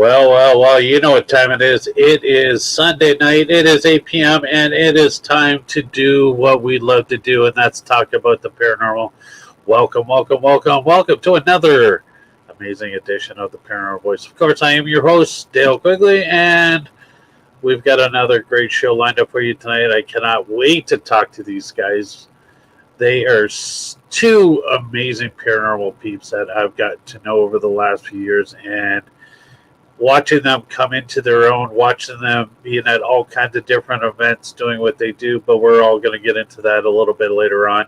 Well, you know what time it is. It is Sunday night. It is 8 p.m., and it is time to do what we love to do, and that's talk about the paranormal. Welcome to another amazing edition of the Paranormal Voice. Of course, I am your host, Dale Quigley, and we've got another great show lined up for you tonight. I cannot wait to talk to these guys. They are two amazing paranormal peeps that I've got to know over the last few years, and watching them come into their own, watching them being at all kinds of different events, doing what they do, but we're all going to get into that a little bit later on.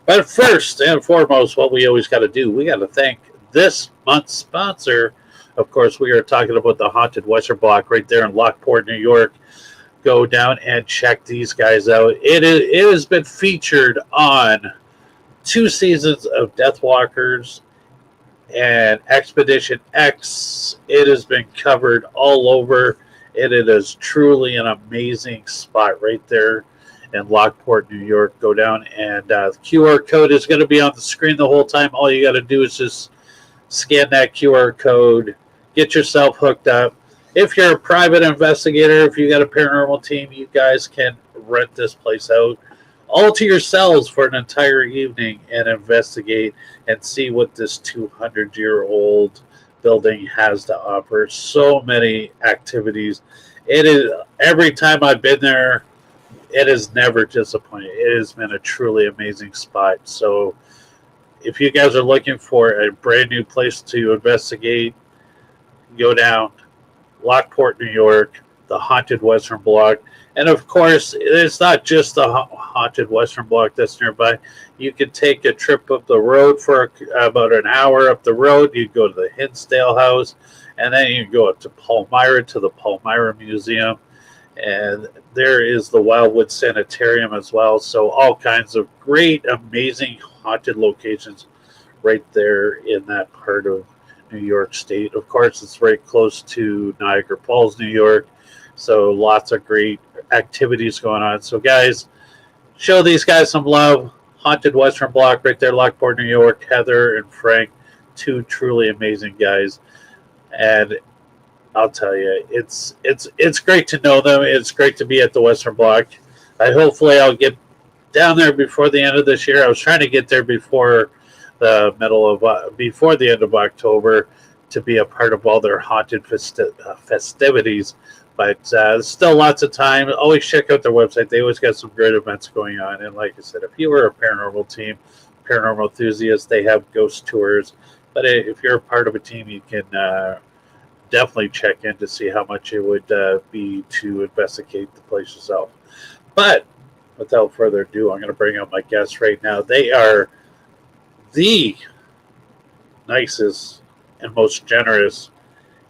But first and foremost, what we always got to do, we got to thank this month's sponsor. Of course, we are talking about the Haunted Western Block right there in Lockport, New York. Go down and check these guys out. It has been featured on 2 seasons of Deathwalkers and Expedition X. It has been covered all over. It is truly an amazing spot right there in Lockport, New York. Go down, and the QR code is going to be on the screen the whole time. All you got to do is just scan that QR code, get yourself hooked up. If you're a private investigator, if you got a paranormal team, you guys can rent this place out all to yourselves for an entire evening and investigate and see what this 200-year-old building has to offer. So many activities. It is, every time I've been there, it has never disappointed. It has been a truly amazing spot. So if you guys are looking for a brand new place to investigate, go down Lockport, New York, the Haunted Western Block. And of course, it's not just the Haunted Western Block that's nearby. You can take a trip up the road for about an hour up the road. You go to the Hinsdale House, and then you go up to Palmyra to the Palmyra Museum. And there is the Wildwood Sanitarium as well. So all kinds of great, amazing haunted locations right there in that part of New York State. Of course, it's right close to Niagara Falls, New York. So lots of great activities going on. So guys, show these guys some love. Haunted Western Block right there, Lockport, New York. Heather and Frank, 2 truly amazing guys. And I'll tell you, it's great to know them. It's great to be at the Western Block. Hopefully I'll get down there before the end of this year. I was trying to get there before the end of October to be a part of all their haunted festivities. But still lots of time. Always check out their website. They always got some great events going on. And like I said, if you were a paranormal team, paranormal enthusiast, they have ghost tours. But if you're a part of a team, you can definitely check in to see how much it would be to investigate the place yourself. But without further ado, I'm going to bring up my guests right now. They are the nicest and most generous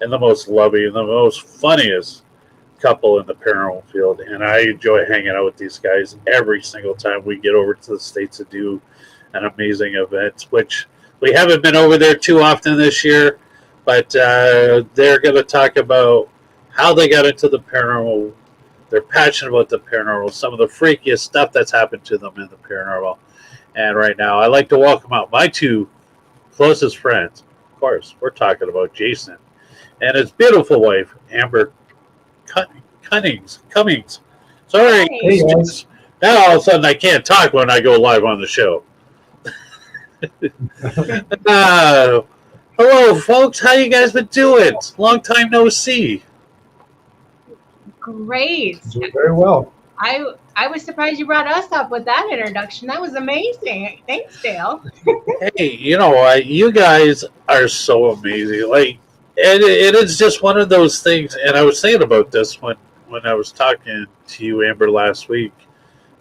and the most loving and the most funniest couple in the paranormal field, and I enjoy hanging out with these guys every single time we get over to the States to do an amazing event, which we haven't been over there too often this year, but they're going to talk about how they got into the paranormal. They're passionate about the paranormal, some of the freakiest stuff that's happened to them in the paranormal. And right now, I'd like to welcome out my 2 closest friends. Of course, we're talking about Jason and his beautiful wife, Amber Cummings. Sorry. Hey, guys. Now all of a sudden I can't talk when I go live on the show. Hello, folks. How you guys been doing? Long time no see. Great. Doing very well. I was surprised you brought us up with that introduction. That was amazing. Thanks, Dale. Hey, you know what? You guys are so amazing. Like, it is just one of those things. And I was thinking about this when I was talking to you, Amber, last week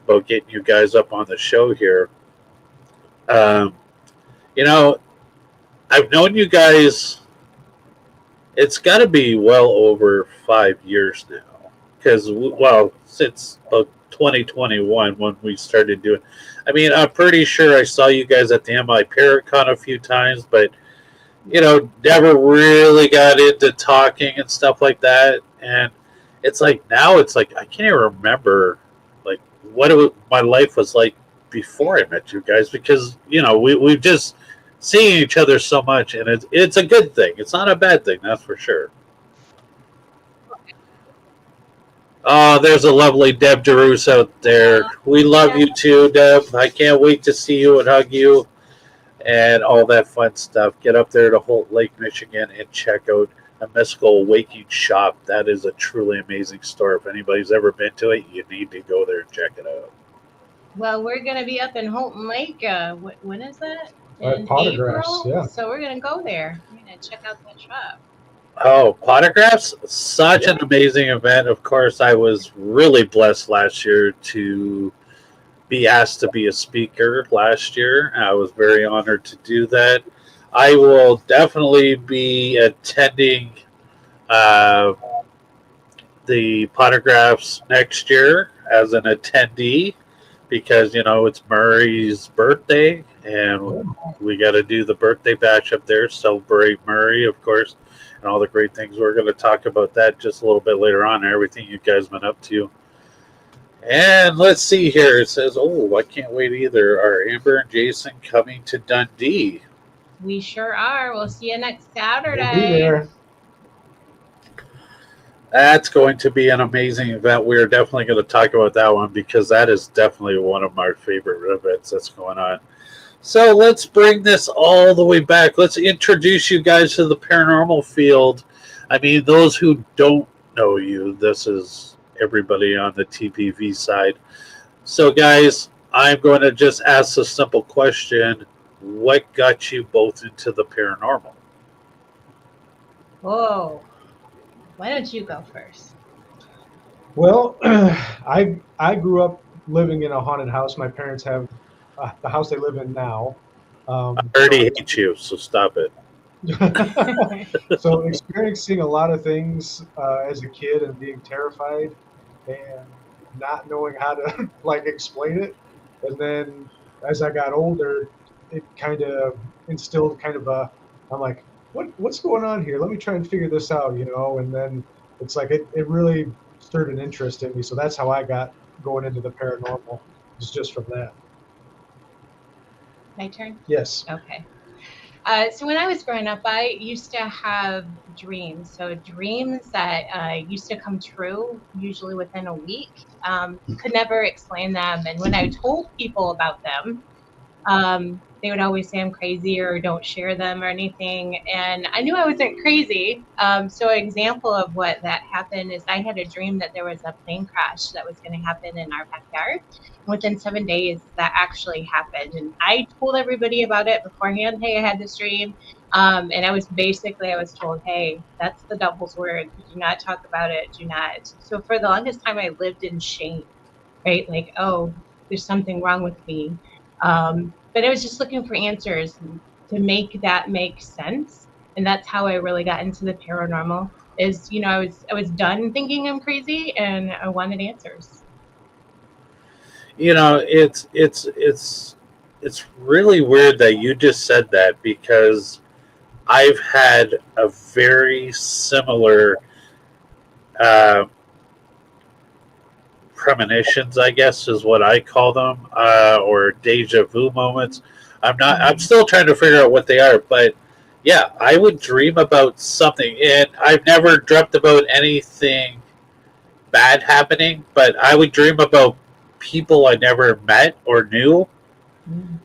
about getting you guys up on the show here. You know, I've known you guys, it's got to be well over 5 years now. Because, well, since about 2021 when we started doing. I mean, I'm pretty sure I saw you guys at the MI Paracon a few times, but, you know, never really got into talking and stuff like that. And it's like now it's like I can't even remember like what my life was like before I met you guys, because, you know, we've just seen each other so much, and it's a good thing. It's not a bad thing, that's for sure. There's a lovely Deb DeRoos out there. We love you too, Deb. I can't wait to see you and hug you and all that fun stuff. Get up there to Holt Lake, Michigan, and check out a Mystical Waking Shop. That is a truly amazing store. If anybody's ever been to it, you need to go there and check it out. Well, we're going to be up in Holton Lake. When is that? In April? Yeah. So we're going to go there. We're going to check out that shop. Oh, Potographs? Such an amazing event. Of course, I was really blessed last year to be asked to be a speaker last year. I was very honored to do that. I will definitely be attending the Potographs next year as an attendee because, it's Murray's birthday and we got to do the birthday bash up there, celebrate Murray, of course, and all the great things. We're going to talk about that just a little bit later on, everything you guys been up to. And let's see here. It says, I can't wait either. Are Amber and Jason coming to Dundee? We sure are. We'll see you next Saturday. We'll be there. That's going to be an amazing event. We're definitely going to talk about that one because that is definitely one of my favorite events that's going on. So let's bring this all the way back. Let's introduce you guys to the paranormal field. I mean, those who don't know you, this is everybody on the TPV side. So, guys, I'm going to just ask a simple question. What got you both into the paranormal? Whoa. Why don't you go first? Well, I grew up living in a haunted house. My parents have the house they live in now. I already hate you, so stop it. So experiencing a lot of things as a kid and being terrified and not knowing how to explain it. And then as I got older, it kind of instilled I'm like, what's going on here? Let me try and figure this out, and then it's like it really stirred an interest in me. So that's how I got going into the paranormal. It's just from that. My turn? Yes. Okay. So when I was growing up, I used to have dreams. So dreams that used to come true, usually within a week. Could never explain them. And when I told people about them, they would always say I'm crazy or don't share them or anything. And I knew I wasn't crazy. So an example of what that happened is I had a dream that there was a plane crash that was going to happen in our backyard. Within 7 days, that actually happened. And I told everybody about it beforehand. Hey, I had this dream. And I was told, hey, that's the devil's word. Do not talk about it. Do not. So for the longest time, I lived in shame, right? Like, oh, there's something wrong with me. But I was just looking for answers to make that make sense. And that's how I really got into the paranormal is, I was done thinking I'm crazy and I wanted answers. It's really weird that you just said that because I've had a very similar premonitions, I guess is what I call them, or deja vu moments. I'm still trying to figure out what they are, but yeah, I would dream about something, and I've never dreamt about anything bad happening, but I would dream about people I never met or knew,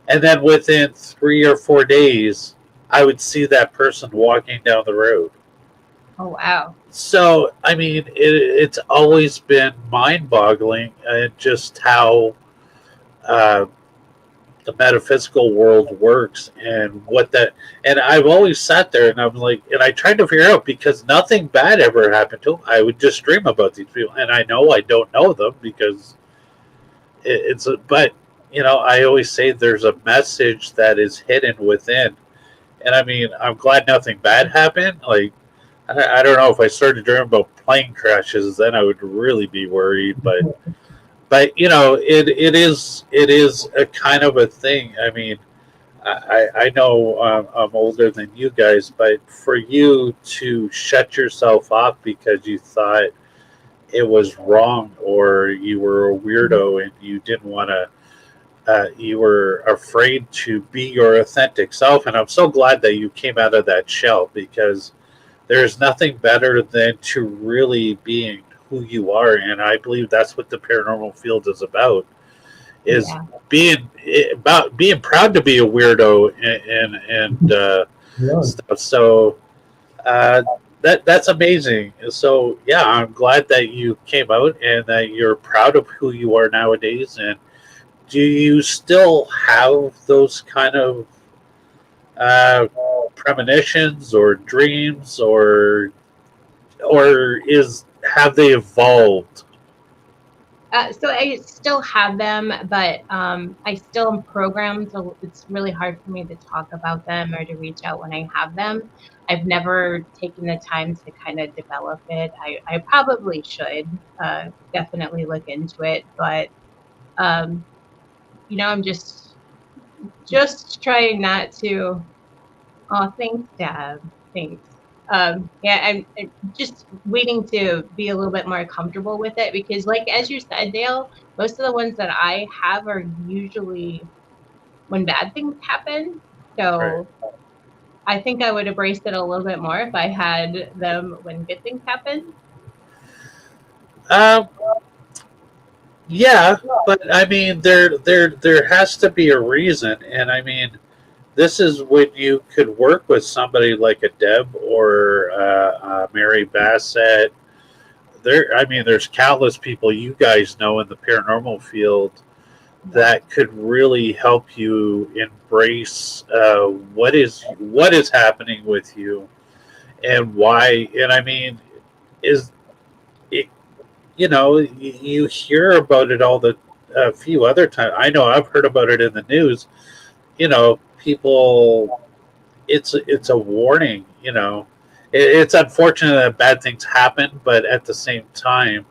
and then within 3 or 4 days, I would see that person walking down the road. Oh, wow. So, I mean, it's always been mind-boggling just how the metaphysical world works and what that. And I've always sat there and I'm like, and I tried to figure out because nothing bad ever happened to them. I would just dream about these people, and I know I don't know them because but I always say there's a message that is hidden within. And I mean, I'm glad nothing bad happened. Like, I don't know if I started dreaming about plane crashes, then I would really be worried. But it is a kind of a thing. I mean, I know I'm older than you guys, but for you to shut yourself off because you thought it was wrong or you were a weirdo and you didn't want to, you were afraid to be your authentic self. And I'm so glad that you came out of that shell because there's nothing better than to really being who you are, and I believe that's what the paranormal field is about. Is Yeah. being proud to be a weirdo and Yeah. stuff. So uh, that's amazing. So yeah, I'm glad that you came out and that you're proud of who you are nowadays. And do you still have those kind of uh, premonitions or dreams, or is have they evolved? So I still have them, but I still am programmed. So it's really hard for me to talk about them or to reach out when I have them. I've never taken the time to kind of develop it. I probably should definitely look into it, but um, I'm just trying not to. Oh, thanks, Dad. Thanks. Yeah, I'm just waiting to be a little bit more comfortable with it because, like as you said, Dale, most of the ones that I have are usually when bad things happen. Right. So I think I would embrace it a little bit more if I had them when good things happen. Um, yeah, but I mean, there has to be a reason, and I mean, this is when you could work with somebody like a Deb or Mary Bassett. I mean, there's countless people you guys know in the paranormal field that could really help you embrace what is happening with you and why. And I mean, is it, you hear about it all the a few other times. I know I've heard about it in the news. People. It's a warning. It's unfortunate that bad things happen, but at the same time,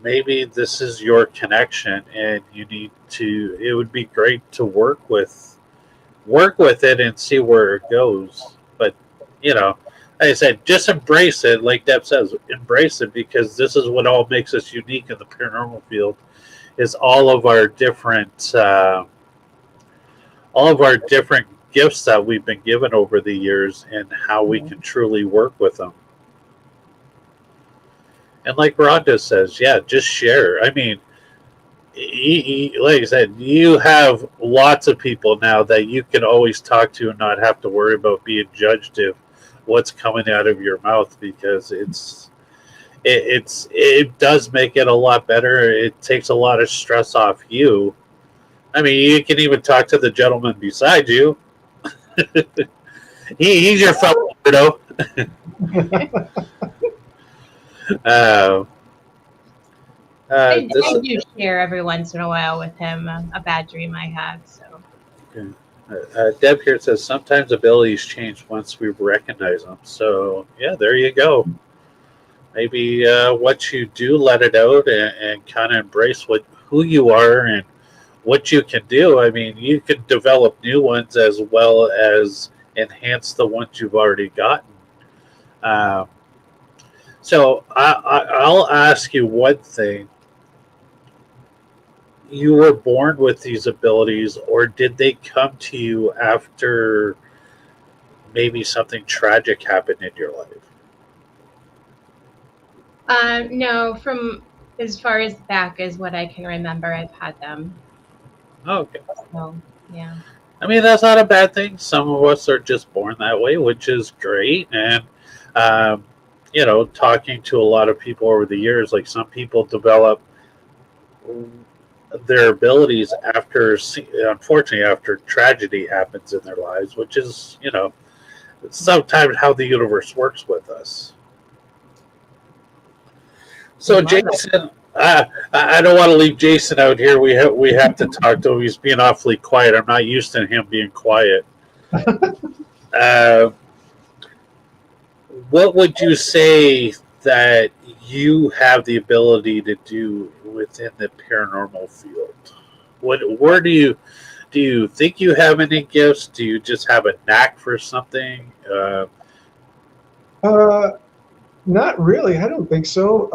maybe this is your connection, and you need to. It would be great to work with it and see where it goes. But like I said, just embrace it. Like Deb says, embrace it because this is what all makes us unique in the paranormal field. Is all of our different gifts that we've been given over the years and how we can truly work with them. And like Rhonda says, yeah, just share. I mean, like I said, you have lots of people now that you can always talk to and not have to worry about being judged of what's coming out of your mouth because it does make it a lot better. It takes a lot of stress off you. I mean, you can even talk to the gentleman beside you. He's your fellow weirdo. uh, I this do share every once in a while with him a bad dream I had. So Deb here says sometimes abilities change once we recognize them. So yeah, there you go. Maybe what you do, let it out and kind of embrace who you are and what you can do. I mean, you can develop new ones as well as enhance the ones you've already gotten. Um, so I'll ask you one thing. You were born with these abilities, or did they come to you after maybe something tragic happened in your life? no, from as far as back as what I can remember, I've had them. Okay. So yeah. I mean, that's not a bad thing. Some of us are just born that way, which is great. And, um, talking to a lot of people over the years, like some people develop their abilities unfortunately, after tragedy happens in their lives, which is, sometimes how the universe works with us. So, Jason, I don't want to leave Jason out here. We have to talk to him. He's being awfully quiet. I'm not used to him being quiet. Uh, what would you say that you have the ability to do within the paranormal field? Where do you think you have any gifts? Do you just have a knack for something? Uh, Not really. I don't think so.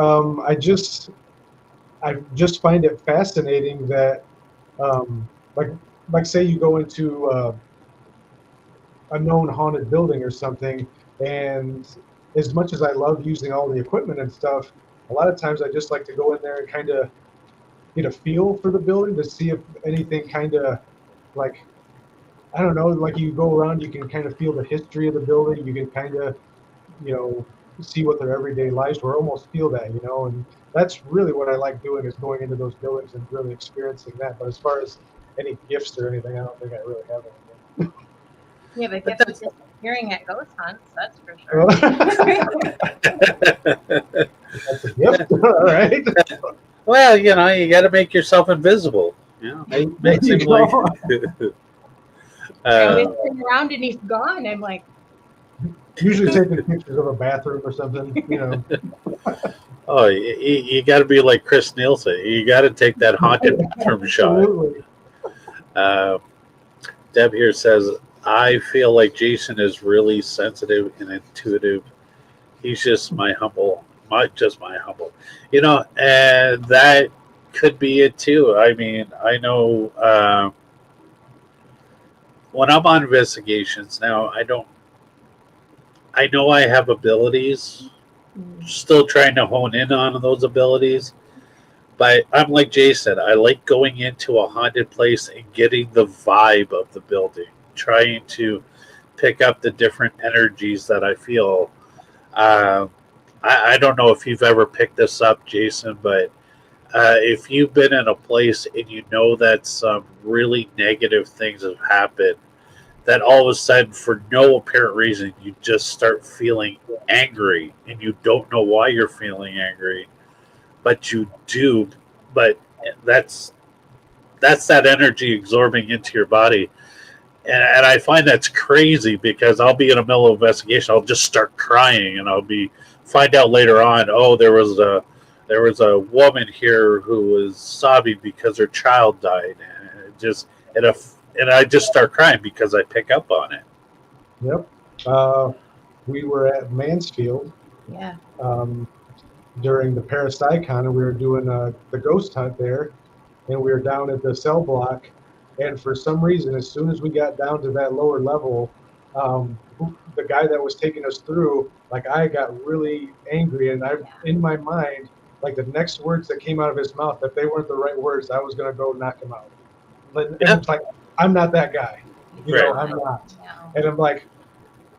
I just find it fascinating that, um, like, say you go into a known haunted building or something, and as much as I love using all the equipment and stuff, a lot of times I just like to go in there and kind of get a feel for the building to see if anything kind of like, I don't know, like you go around, you can kind of feel the history of the building. You can kind of, you know, see what their everyday lives were, almost feel that, you know, and that's really what I like doing is going into those buildings and really experiencing that. But as far as any gifts or anything, I don't think I really have anything. You have a But gift of disappearing at ghost hunts, that's for sure. That's a gift, all right. Well, you know, you got to make yourself invisible. You know, make You seem like. I always turn around and he's gone. I'm like, Usually taking pictures of a bathroom or something, you know. Oh, you got to be like Chris Nielsen. You got to take that haunted bathroom shot. Absolutely. Deb here says, I feel like Jason is really sensitive and intuitive. He's just my humble. You know, and that could be it too. I mean, I know when I'm on investigations now, I know I have abilities. Still trying to hone in on those abilities. But I'm like Jason. I like going into a haunted place and getting the vibe of the building, trying to pick up the different energies that I feel. I don't know if you've ever picked this up, Jason, but if you've been in a place and you know that some really negative things have happened, that all of a sudden, for no apparent reason, you just start feeling angry and you don't know why you're feeling angry, but you do. But that's that energy absorbing into your body. And I find that's crazy because I'll be in the middle of investigation. I'll just start crying and find out later on, oh, there was a woman here who was sobbing because her child died. And I just start crying because I pick up on it. Yep. We were at Mansfield. yeah. During the Parapsychon, and we were doing the ghost hunt there, and we were down at the cell block, and for some reason, as soon as we got down to that lower level, the guy that was taking us through, like, I got really angry, and in my mind, like, the next words that came out of his mouth, if they weren't the right words, I was gonna go knock him out. And it's like, I'm not that guy, you know, I'm not. No. And I'm like,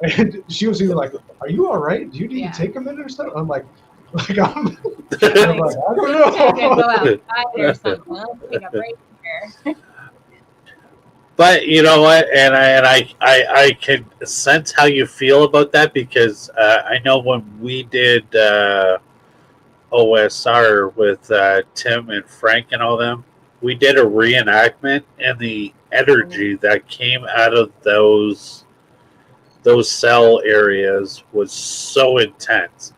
and she was even like, "Are you all right? Do you need to take a minute or something?" I'm like I'm like, I don't know. Go outside or something. Let's take a break here. But you know what, and I can sense how you feel about that because I know when we did OSR with Tim and Frank and all them, we did a reenactment, and the energy that came out of those cell areas was so intense.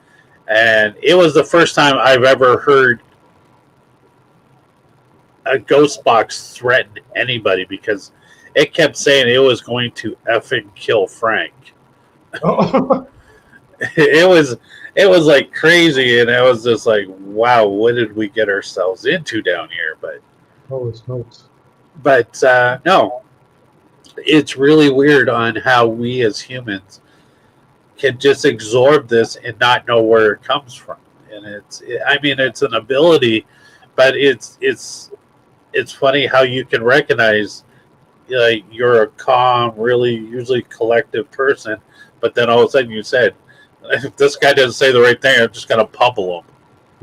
And it was the first time I've ever heard a ghost box threaten anybody because it kept saying it was going to effing kill Frank. Oh. It was like crazy, and I was just like, wow, what did we get ourselves into down here? But holy smokes. But no, it's really weird on how we as humans can just absorb this and not know where it comes from. And it's an ability, but it's funny how you can recognize you're a calm, really usually collective person, but then all of a sudden you said, if this guy doesn't say the right thing, I'm just gonna pummel him.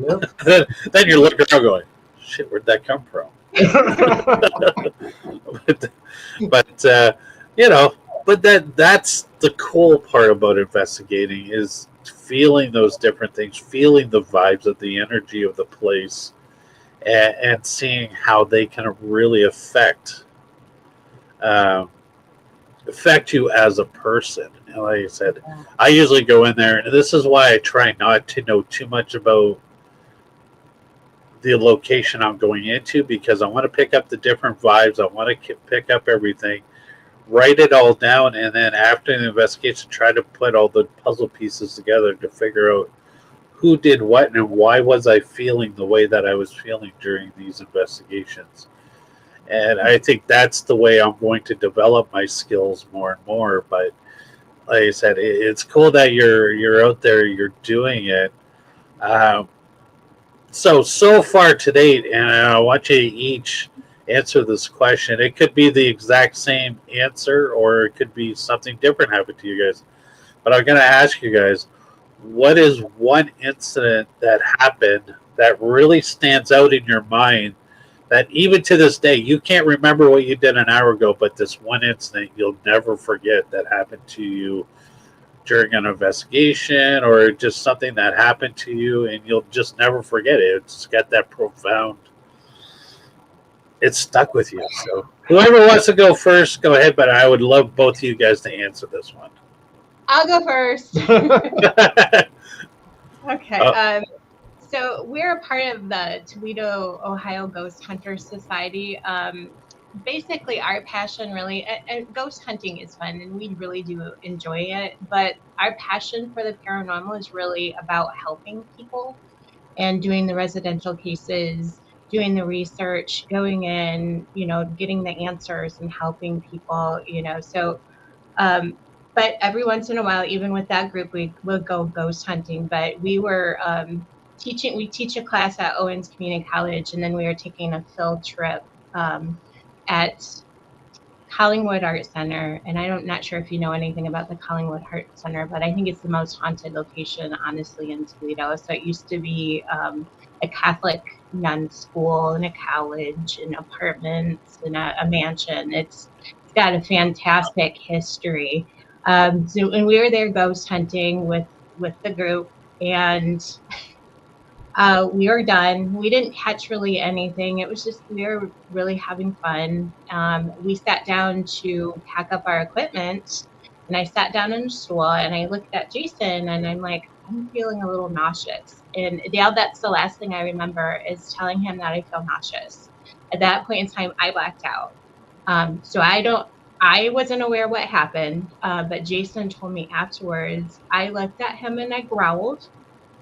Yep. then you're looking around going, shit, where'd that come from? but you know, but that's the cool part about investigating is feeling those different things, feeling the vibes of the energy of the place, and seeing how they can really affect you as a person. And like I said, I usually go in there, and this is why I try not to know too much about the location I'm going into, because I want to pick up the different vibes. I want to pick up everything, write it all down, and then after the investigation, try to put all the puzzle pieces together to figure out who did what and why was I feeling the way that I was feeling during these investigations. And I think that's the way I'm going to develop my skills more and more. But like I said, it's cool that you're out there, you're doing it. So far to date, and I want you to each answer this question. It could be the exact same answer, or it could be something different happened to you guys. But I'm going to ask you guys, what is one incident that happened that really stands out in your mind that even to this day, you can't remember what you did an hour ago, but this one incident you'll never forget that happened to you during an investigation, or just something that happened to you and you'll just never forget it. It's got that profound, it's stuck with you. So whoever wants to go first, go ahead, but I would love both of you guys to answer this one. I'll go first. Okay. So we're a part of the Toledo, Ohio Ghost Hunter Society. Basically, our passion really, and ghost hunting is fun, and we really do enjoy it. But our passion for the paranormal is really about helping people and doing the residential cases, doing the research, going in, getting the answers and helping people, So, but every once in a while, even with that group, we will go ghost hunting. But we were we teach a class at Owens Community College, and then we were taking a field trip at Collingwood Art Center. And I'm not sure if you know anything about the Collingwood Art Center, but I think it's the most haunted location, honestly, in Toledo. So it used to be a Catholic nun school and a college and apartments and a mansion. It's got a fantastic history. And we were there ghost hunting with the group, and we were done. We didn't catch really anything. It was just, we were really having fun. We sat down to pack up our equipment, and I sat down on a stool and I looked at Jason and I'm like, I'm feeling a little nauseous. And Dale, that's the last thing I remember, is telling him that I feel nauseous. At that point in time, I blacked out. So I wasn't aware what happened, but Jason told me afterwards. I looked at him and I growled.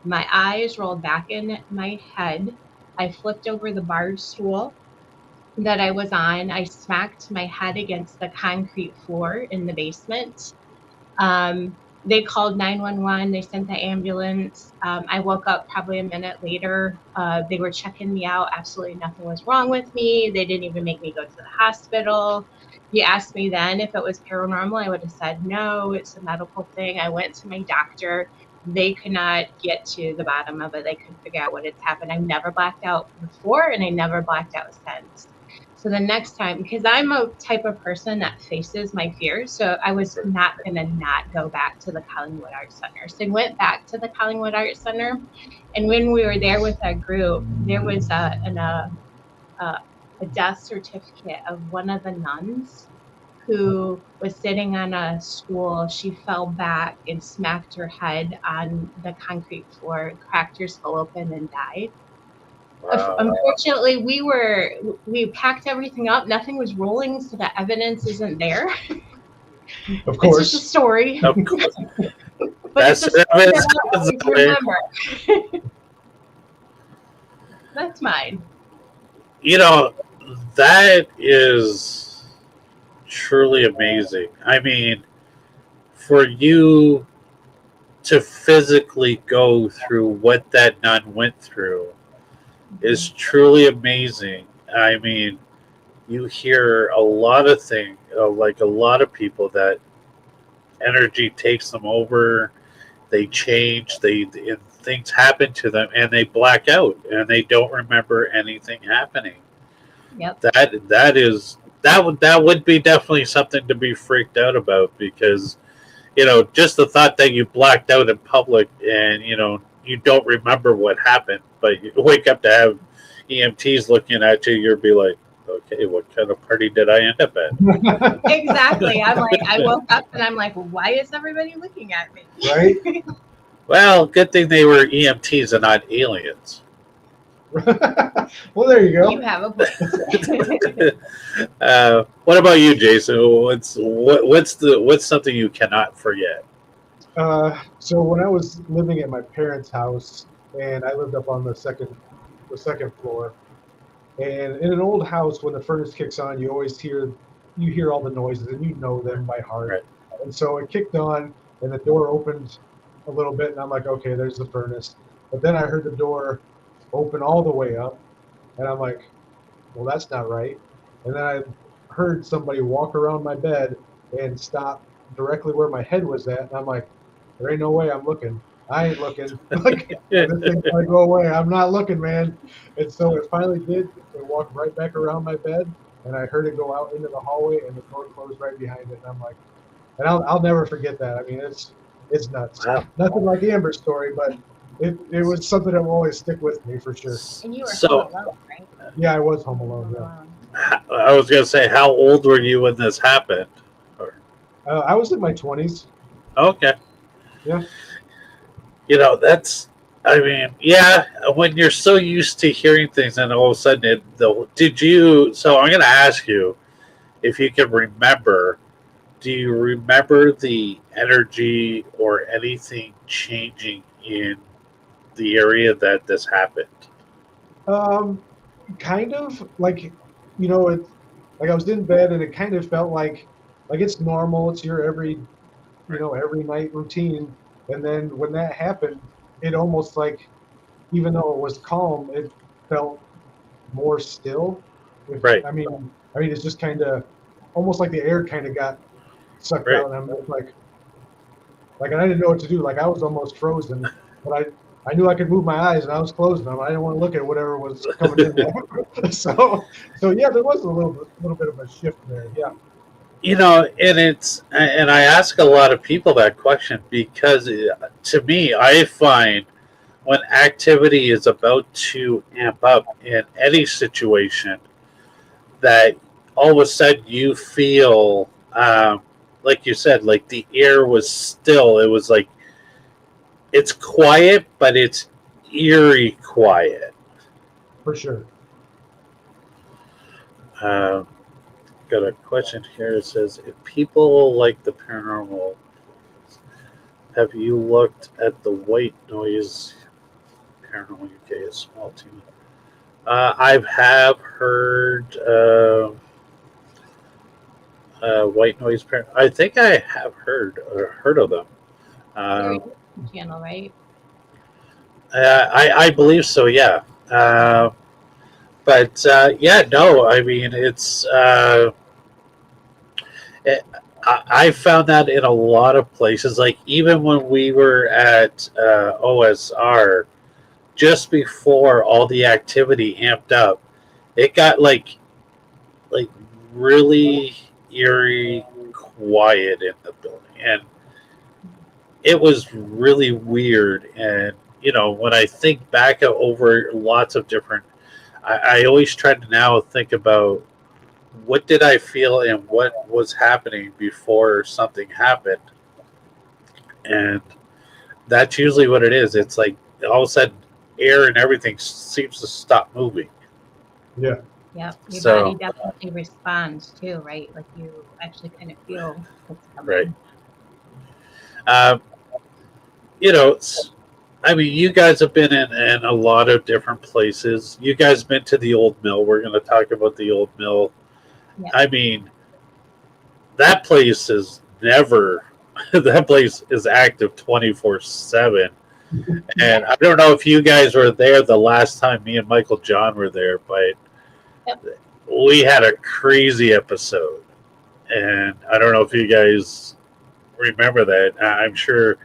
My eyes rolled back in my head. I flipped over the bar stool that I was on. I smacked my head against the concrete floor in the basement. They called 911. They sent the ambulance. I woke up probably a minute later. They were checking me out. Absolutely nothing was wrong with me. They didn't even make me go to the hospital. You asked me then if it was paranormal. I would have said no, it's a medical thing. I went to my doctor. They could not get to the bottom of it. They couldn't figure out what had happened. I've never blacked out before, and I never blacked out since. So the next time, because I'm a type of person that faces my fears, so I was not going to not go back to the Collingwood Art Center. So I went back to the Collingwood Art Center, and when we were there with that group, there was a death certificate of one of the nuns who was sitting on a stool. She fell back and smacked her head on the concrete floor, cracked her skull open, and died. Unfortunately, we packed everything up. Nothing was rolling, so the evidence isn't there. Of course. It's just a story. Of course. But it's a story that I always remember. That's mine. That is truly amazing. I mean, for you to physically go through what that nun went through is truly amazing. I mean, you hear a lot of things, like a lot of people that energy takes them over, they change, and things happen to them, and they black out, and they don't remember anything happening. Yep. That would be definitely something to be freaked out about, because just the thought that you blacked out in public and you don't remember what happened, but you wake up to have EMTs looking at you, you'll be like, okay, what kind of party did I end up at? Exactly. I'm like, I woke up and I'm like, well, why is everybody looking at me? Right? Well, good thing they were EMTs and not aliens. Well, there you go. You have a point. What about you, Jason? What's something you cannot forget? So when I was living at my parents' house, and I lived up on the second floor, and in an old house, when the furnace kicks on, you always hear all the noises, and you know them by heart. Right. And so it kicked on, and the door opened a little bit, and I'm like, okay, there's the furnace. But then I heard the door open all the way up. And I'm like, well, that's not right. And then I heard somebody walk around my bed and stop directly where my head was at. And I'm like, there ain't no way I'm looking. I ain't looking. Like, this thing's going to go away. I'm not looking, man. And so it finally did. It walked right back around my bed. And I heard it go out into the hallway, and the door closed right behind it. And I'm like, and I'll never forget that. I mean, it's nuts. Wow. Nothing like Amber's story, but it was something that will always stick with me for sure. And you were So, home alone, right? Yeah, I was home alone. Yeah. I was going to say, how old were you when this happened? I was in my 20s. Okay. Yeah. You know, that's, I mean, yeah, when you're so used to hearing things and all of a sudden so I'm going to ask you if you can remember, do you remember the energy or anything changing in the area that this happened? Kind of like, it like I was in bed and it kind of felt like it's normal. It's your every night routine. And then when that happened, it almost like, even though it was calm, it felt more still. Right. I mean, it's just kind of almost like the air kind of got sucked Right. out, and I'm just like, and I didn't know what to do. Like I was almost frozen, but I knew I could move my eyes, and I was closing them. I didn't want to look at whatever was coming in there. So yeah, there was a little bit of a shift there. Yeah. You know, and I ask a lot of people that question because to me, I find when activity is about to amp up in any situation, that all of a sudden you feel, like you said, like the air was still. It was like it's quiet, but it's eerie quiet. For sure. Got a question here. It says, if people like the paranormal, have you looked at the white noise paranormal UK, a small team? I have heard white noise. I think I have heard of them. Channel, right? I believe so. Yeah. But yeah, no. I mean, I found that in a lot of places. Like even when we were at OSR, just before all the activity amped up, it got like really eerie quiet in the building, and it was really weird. And when I think back over lots of different, I always try to now think about what did I feel and what was happening before something happened, and that's usually what it is. It's like all of a sudden air and everything seems to stop moving. Yeah. Yeah, your body definitely responds too, right? Like you actually kind of feel what's coming. Right. I mean, you guys have been in a lot of different places. You guys been to the old mill. We're going to talk about the old mill. Yeah. I mean, that place is that place is active 24/7. And I don't know if you guys were there the last time me and Michael John were there, but we had a crazy episode. And I don't know if you guys remember that. I'm sure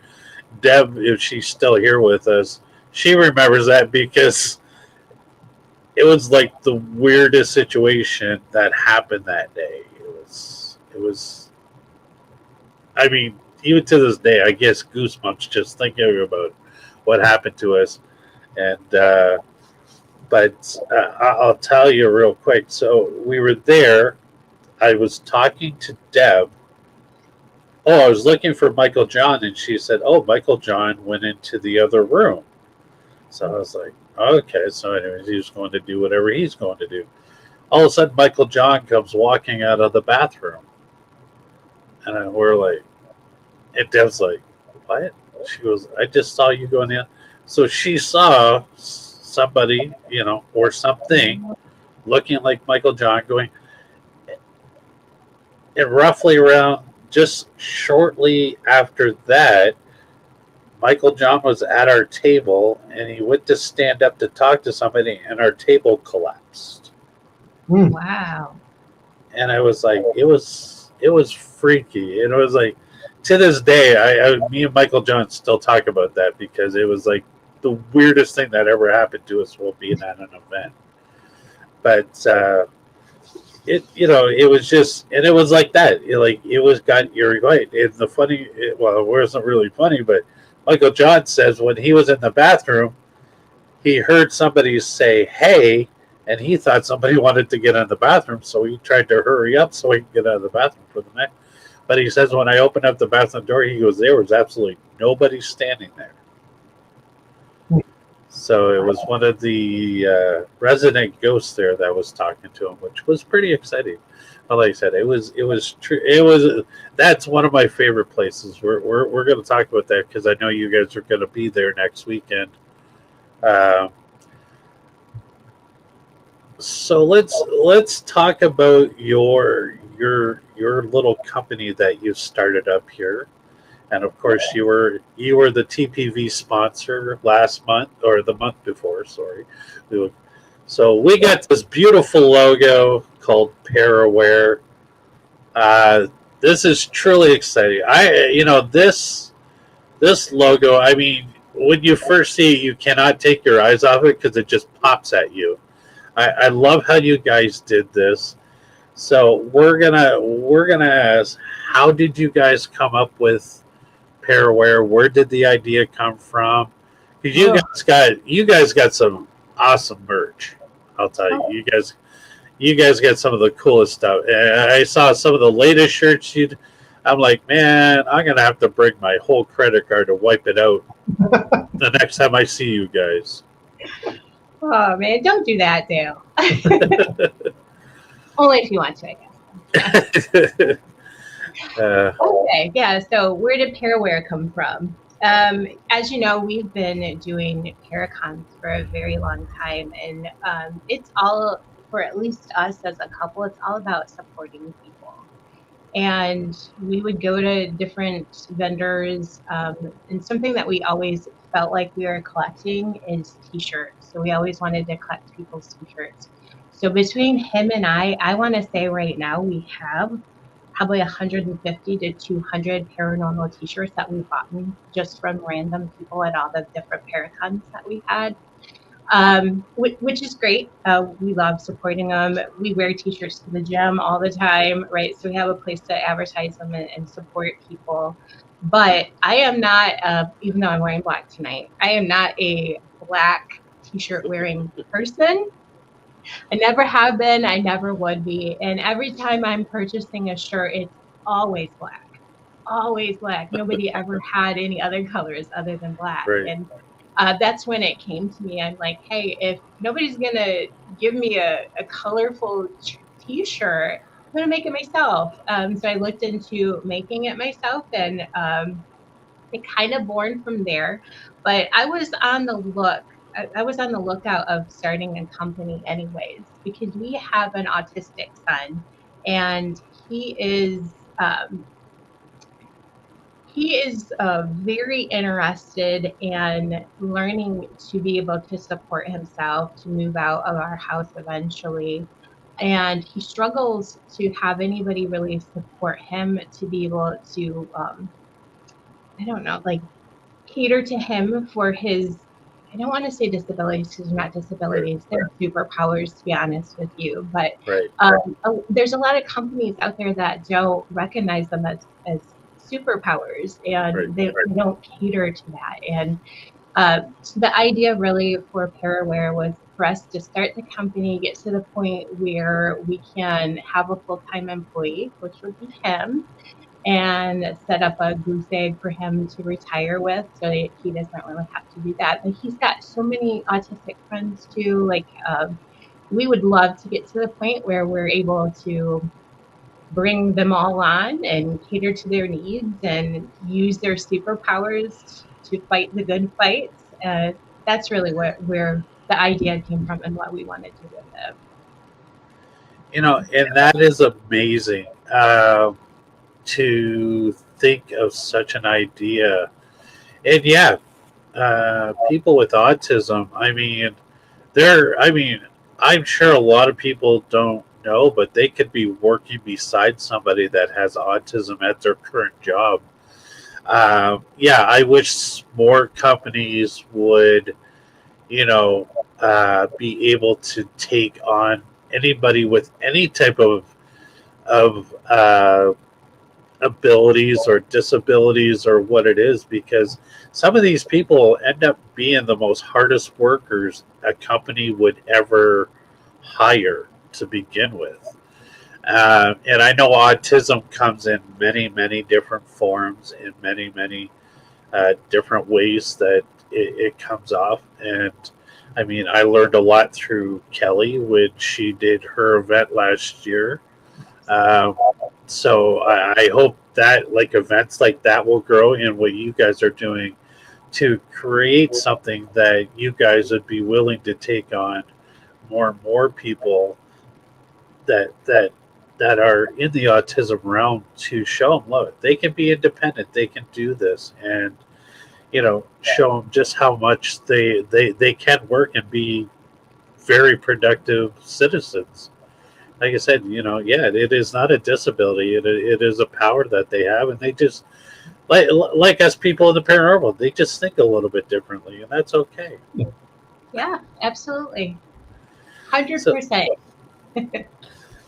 Deb, if she's still here with us, she remembers that because it was like the weirdest situation that happened that day. It was I mean, even to this day, I guess goosebumps just thinking about what happened to us. And but I'll tell you real quick. So we were there. I was talking to Deb. Oh, I was looking for Michael John, and she said, "Oh, Michael John went into the other room." So I was like, "Okay." So anyways, he's going to do whatever he's going to do. All of a sudden, Michael John comes walking out of the bathroom, and we're like, and Deb's like, "What?" She goes, "I just saw you going in." So she saw somebody, or something looking like Michael John going, and roughly around just shortly after that, Michael John was at our table, and he went to stand up to talk to somebody, and our table collapsed. Wow. And I was like, it was freaky, and it was like, to this day, me and Michael John still talk about that because it was like the weirdest thing that ever happened to us while being at an event. But it was just, and it was like that. It was got you're right. And the funny, well, it wasn't really funny, but Michael John says when he was in the bathroom, he heard somebody say, "Hey," and he thought somebody wanted to get in the bathroom, so he tried to hurry up so he could get out of the bathroom for the night. But he says when I opened up the bathroom door, he goes, there was absolutely nobody standing there. So it was one of the resident ghosts there that was talking to him, which was pretty exciting. But like I said, it was true. That's one of my favorite places. We're going to talk about that because I know you guys are going to be there next weekend. So let's talk about your little company that you started up here. And of course, you were the TPV sponsor last month or the month before. Sorry, so we got this beautiful logo called Paraware. This is truly exciting. This logo. I mean, when you first see it, you cannot take your eyes off it because it just pops at you. I love how you guys did this. So we're gonna ask, how did you guys come up with Paraware? Where did the idea come from? Because you guys got some awesome merch. I'll tell you, you guys got some of the coolest stuff. And I saw some of the latest shirts. I'm like, man, I'm gonna have to bring my whole credit card to wipe it out the next time I see you guys. Oh man, don't do that, Dale. Only if you want to, I guess. Okay, yeah. So where did Paraware come from? As you know, we've been doing Paracons for a very long time, and it's all, for at least us as a couple, it's all about supporting people. And we would go to different vendors, and something that we always felt like we were collecting is t-shirts. So we always wanted to collect people's t-shirts. So between him and I want to say right now we have probably 150 to 200 paranormal t-shirts that we've gotten just from random people at all the different paracons that we had, which is great. We love supporting them. We wear t-shirts to the gym all the time, right? So we have a place to advertise them and support people. But I am not, even though I'm wearing black tonight, I am not a black t-shirt wearing person. I never have been. I never would be. And every time I'm purchasing a shirt, it's always black. Always black. Nobody ever had any other colors other than black. Right. And that's when it came to me. I'm like, hey, if nobody's going to give me a colorful t-shirt, I'm going to make it myself. So I looked into making it myself, and it kind of born from there. But I was on the lookout of starting a company anyways, because we have an autistic son, and he is very interested in learning to be able to support himself, to move out of our house eventually. And he struggles to have anybody really support him to be able to, I don't know, like cater to him for his, I don't want to say disabilities because they're not disabilities, they're superpowers, to be honest with you. But there's a lot of companies out there that don't recognize them as superpowers, and they don't cater to that. And so the idea really for Paraware was for us to start the company, get to the point where we can have a full-time employee, which would be him, and set up a goose egg for him to retire with, so that he doesn't really have to do that. But he's got so many autistic friends too. Like we would love to get to the point where we're able to bring them all on and cater to their needs and use their superpowers to fight the good fights. That's really where the idea came from and what we wanted to do with it. And that is amazing. To think of such an idea, And yeah, people with autism. I mean, I'm sure a lot of people don't know, but they could be working beside somebody that has autism at their current job. Yeah, I wish more companies would, you know, be able to take on anybody with any type of abilities or disabilities or what it is, because some of these people end up being the most hardest workers a company would ever hire to begin with. And I know autism comes in many, many different forms, in many, many different ways that it comes off. And I mean, I learned a lot through Kelly when she did her event last year. Um, so I hope that like events like that will grow, and what you guys are doing to create something that you guys would be willing to take on more and more people that are in the autism realm, to show them, look, they can be independent, they can do this, and show them just how much they can work and be very productive citizens. Like I said, yeah, it is not a disability. It is a power that they have, and they just like us people in the paranormal. They just think a little bit differently, and that's okay. Yeah, absolutely, So 100%.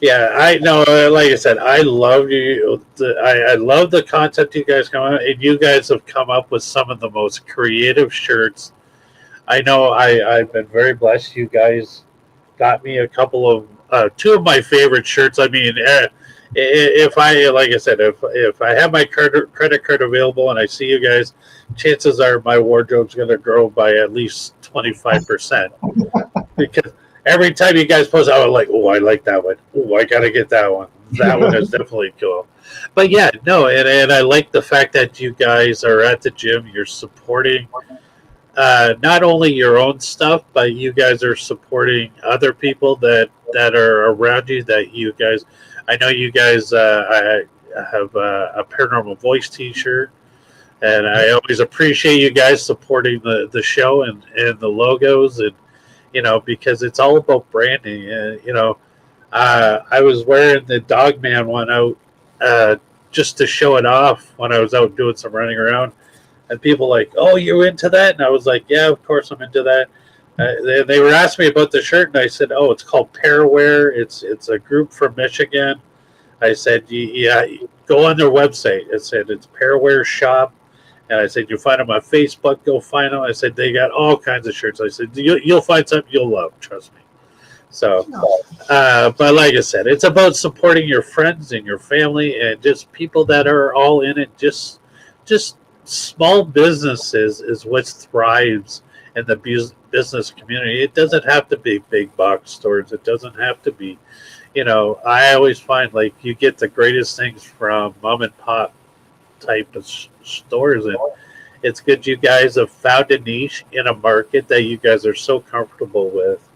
yeah, I know. Like I said, I love you. I love the concept you guys come up, and you guys have come up with some of the most creative shirts. I know. I've been very blessed. You guys got me a couple of two of my favorite shirts. I mean, if I like I said, if I have my credit card available and I see you guys, chances are my wardrobe's going to grow by at least 25%, because every time you guys post, I was like, oh, I like that one. Oh, I got to get that one. That one is definitely cool. But yeah, no, and I like the fact that you guys are at the gym. You're supporting not only your own stuff, but you guys are supporting other people that are around you. That you guys, I know you guys I have a paranormal voice T-shirt, and I always appreciate you guys supporting the show and the logos, and because it's all about branding. And I was wearing the Dogman one out just to show it off when I was out doing some running around. And people like, oh, you're into that? And I was like, yeah, of course I'm into that. They were asking me about the shirt, and I said, oh, it's called Paraware. It's a group from Michigan. I said, yeah, go on their website. I said, it's Paraware Shop. And I said, you find them on Facebook, go find them. I said, they got all kinds of shirts. I said, you'll find something you'll love, trust me. So, but like I said, it's about supporting your friends and your family and just people that are all in it. Just small businesses is what thrives in the business community. It doesn't have to be big box stores. It doesn't have to be, I always find like you get the greatest things from mom and pop type of stores, and it's good you guys have found a niche in a market that you guys are so comfortable with.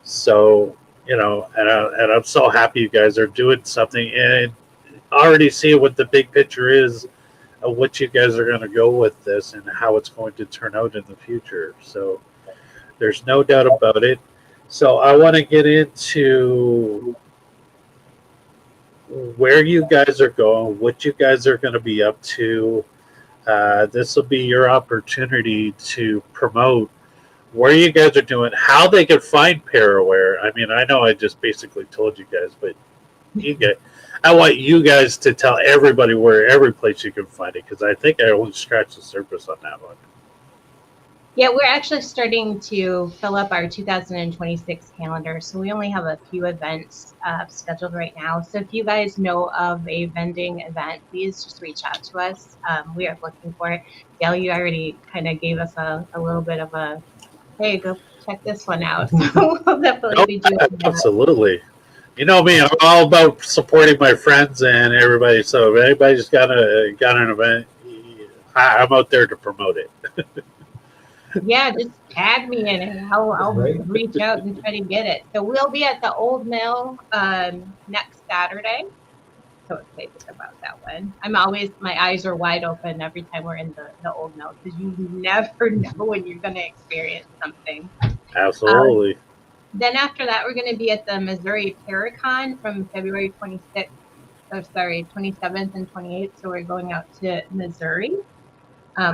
So, and I'm so happy you guys are doing something and already see what the big picture is of what you guys are going to go with this and how it's going to turn out in the future. So there's no doubt about it. So I want to get into where you guys are going, what you guys are going to be up to. This will be your opportunity to promote where you guys are doing, how they can find Paraware. I mean, I know I just basically told you guys, but I want you guys to tell everybody where every place you can find it, because I think I only scratched the surface on that one. Yeah, we're actually starting to fill up our 2026 calendar, so we only have a few events scheduled right now. So if you guys know of a vending event, please just reach out to us. We are looking for it. Gail, you already kind of gave us a little bit of a, hey, go check this one out. So we'll definitely be doing that. Absolutely. You know me, I'm all about supporting my friends and everybody. So if anybody's got an event, I'm out there to promote it. Yeah, just tag me in it. I'll reach out and try to get it. So we'll be at the Old Mill next Saturday. so excited about that one. My eyes are wide open every time we're in the old mill because you never know when you're going to experience something. Absolutely. Then after that, we're going to be at the Missouri Paracon from February 26th, 27th and 28th. So we're going out to Missouri,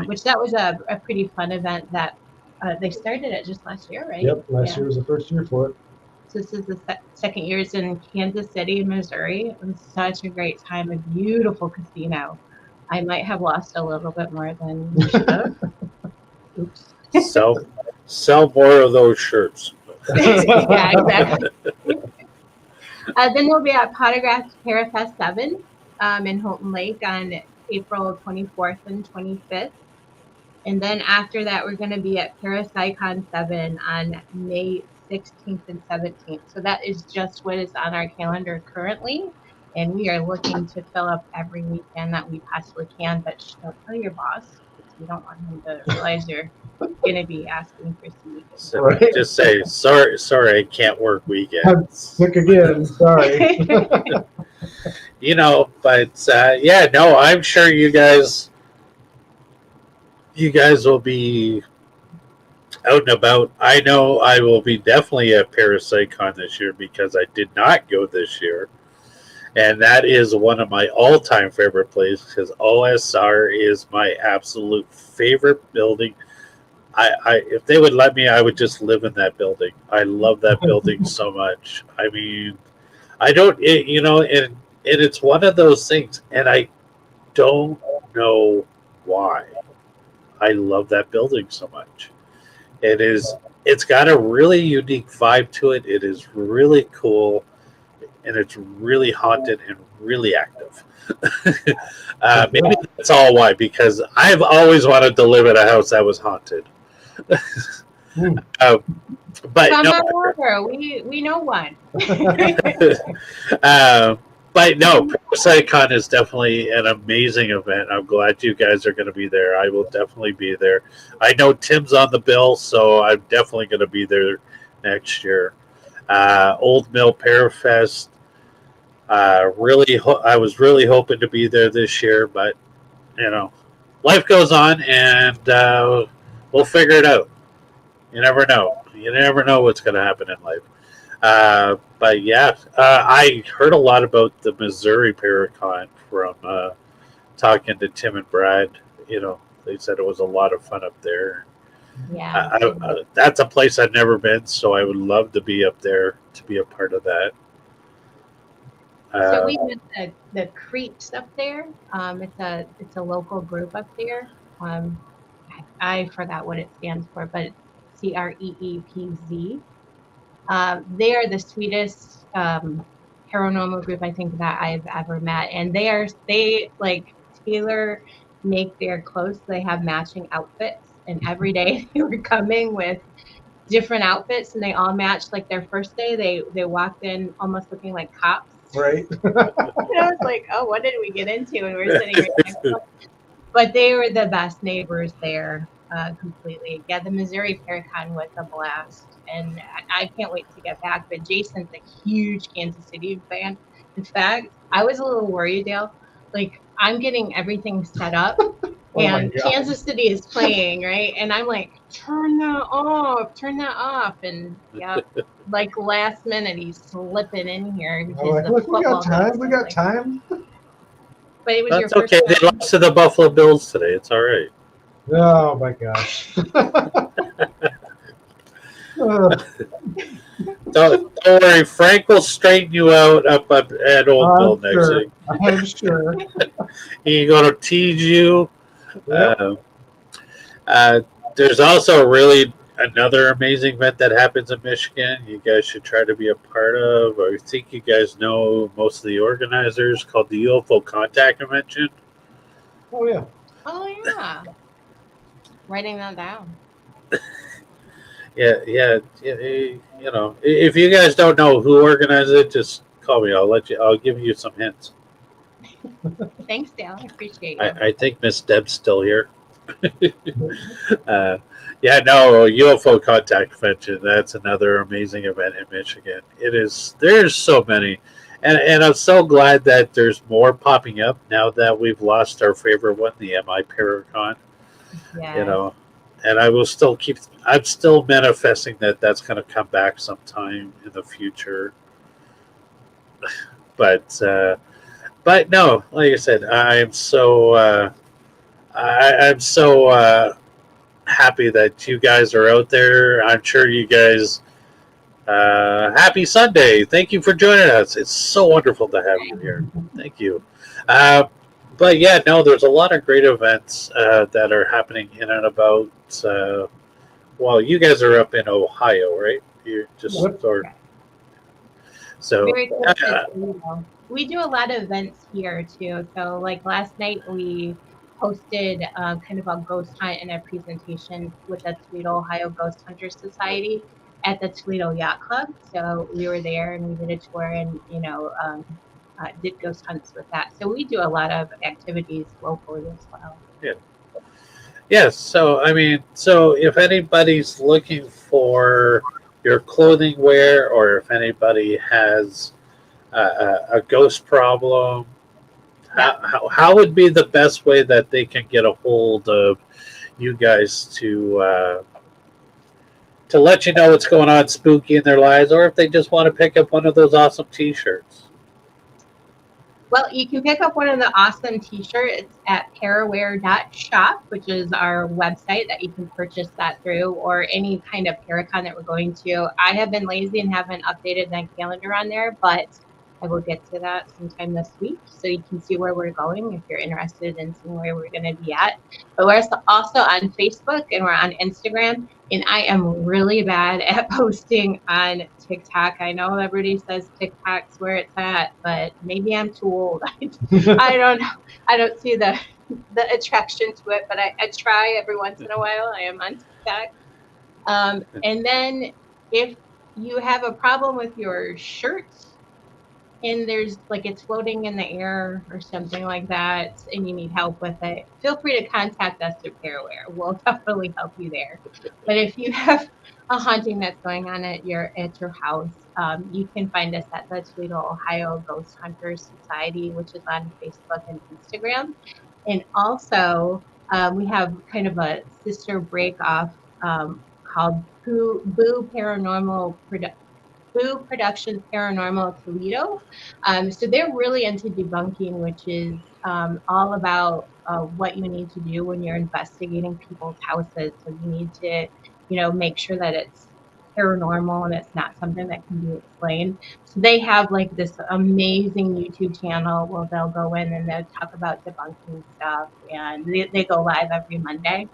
which that was a pretty fun event that they started it just last year, right? Yep, last year was the first year for it. So this is the second year. It's in Kansas City, Missouri. It was such a great time, a beautiful casino. I might have lost a little bit more than we should have. Oops. Sell more of those shirts. Yeah, exactly. Then we'll be at Potograph Parafest 7 in Houghton Lake on April 24th and 25th. And then after that, we're going to be at Parapsychon 7 on May 16th and 17th. So that is just what is on our calendar currently. And we are looking to fill up every weekend that we possibly can. But don't tell your boss, because we don't want him to realize you're going to be asking for some weekends. So right. Just say, sorry, I can't work weekends. I'm sick again, sorry. But I'm sure you guys will be out and about. I know I will be definitely at Parapsychon this year because I did not go this year. And that is one of my all-time favorite places because OSR is my absolute favorite building. If they would let me, I would just live in that building. I love that building so much. I mean, and it's one of those things, and I don't know why. I love that building so much. It's got a really unique vibe to it. It is really cool, and it's really haunted and really active. Maybe that's all why, because I've always wanted to live in a house that was haunted. But come no, on over. We know one. But no, Parapsychon is definitely an amazing event. I'm glad you guys are going to be there. I will definitely be there. I know Tim's on the bill, so I'm definitely going to be there next year. Old Mill Parafest. I was really hoping to be there this year, but life goes on, and we'll figure it out. You never know. You never know what's going to happen in life. But yeah, I heard a lot about the Missouri Paracon from talking to Tim and Brad. They said it was a lot of fun up there. Yeah. That's a place I've never been, so I would love to be up there to be a part of that. So we met the Creeps up there. It's a local group up there. I forgot what it stands for, but it's CREEPZ. They are the sweetest paranormal group I think that I've ever met, and they like tailor make their clothes. They have matching outfits, and every day they were coming with different outfits, and they all matched. Like their first day, they walked in almost looking like cops. Right. And I was like, oh, what did we get into? And we were sitting right next to them. But they were the best neighbors there, completely. Yeah, the Missouri Paracon was a blast, and I can't wait to get back. But Jason's a huge Kansas City fan. In fact, I was a little worried, Dale. Like, I'm getting everything set up, and Kansas City is playing, right? And I'm like, turn that off. And yeah, like last minute, he's slipping in here. Look, we got time. But it was That's your first okay. time. They lost to the Buffalo Bills today. It's all right. Oh my gosh. Don't worry. Frank will straighten you out up at Old Mill next week. I'm sure. He's going to tease you. Yep. There's also really another amazing event that happens in Michigan. You guys should try to be a part of. I think you guys know most of the organizers, called the UFO Contact Convention. Oh yeah. Writing that down. Yeah. If you guys don't know who organized it, just call me. I'll give you some hints. Thanks, Dale. I appreciate you. I think Miss Deb's still here. UFO Contact Convention. That's another amazing event in Michigan. There's so many, And I'm so glad that there's more popping up now that we've lost our favorite one, the MI Paracon. You Yes. know, and I will still keep. I'm still manifesting that that's going to come back sometime in the future. But no, like I said, I'm so happy that you guys are out there. I'm sure you guys. Happy Sunday! Thank you for joining us. It's so wonderful to have you here. Thank you. Uh, but yeah, no, there's a lot of great events that are happening in and about. Well, you guys are up in Ohio, right? You just Yep. or so. Very close to Toledo. We do a lot of events here too. So like last night we hosted kind of a ghost hunt and a presentation with the Toledo, Ohio Ghost Hunters Society at the Toledo Yacht Club. So we were there and we did a tour and, did ghost hunts with that. So we do a lot of activities locally as well. Yeah. Yes. So I mean, so if anybody's looking for your clothing wear, or if anybody has a ghost problem, Yeah. how would be the best way that they can get a hold of you guys to let you know what's going on spooky in their lives, or if they just want to pick up one of those awesome T-shirts? Well, you can pick up one of the awesome t-shirts at paraware.shop, which is our website that you can purchase that through, or any kind of Paracon that we're going to. I have been lazy and haven't updated my calendar on there, but I will get to that sometime this week so you can see where we're going if you're interested in seeing where we're going to be at. But we're also on Facebook and we're on Instagram. And I am really bad at posting on TikTok. I know everybody says TikTok's where it's at, but maybe I'm too old. I don't know. I don't see the attraction to it, but I try every once in a while. I am on TikTok. And then if you have a problem with your shirt and there's like it's floating in the air or something like that and you need help with it, feel free to contact us at Paraware. We'll definitely help you there. But if you have a haunting that's going on at your house, you can find us at the Toledo, Ohio Ghost Hunters Society, which is on Facebook and Instagram. And also, we have kind of a sister break off called Boo Paranormal Boo Productions Paranormal Toledo. So they're really into debunking, which is all about what you need to do when you're investigating people's houses. So you need to, make sure that it's paranormal and it's not something that can be explained. So they have like this amazing YouTube channel where they'll go in and they'll talk about debunking stuff, and they go live every Monday.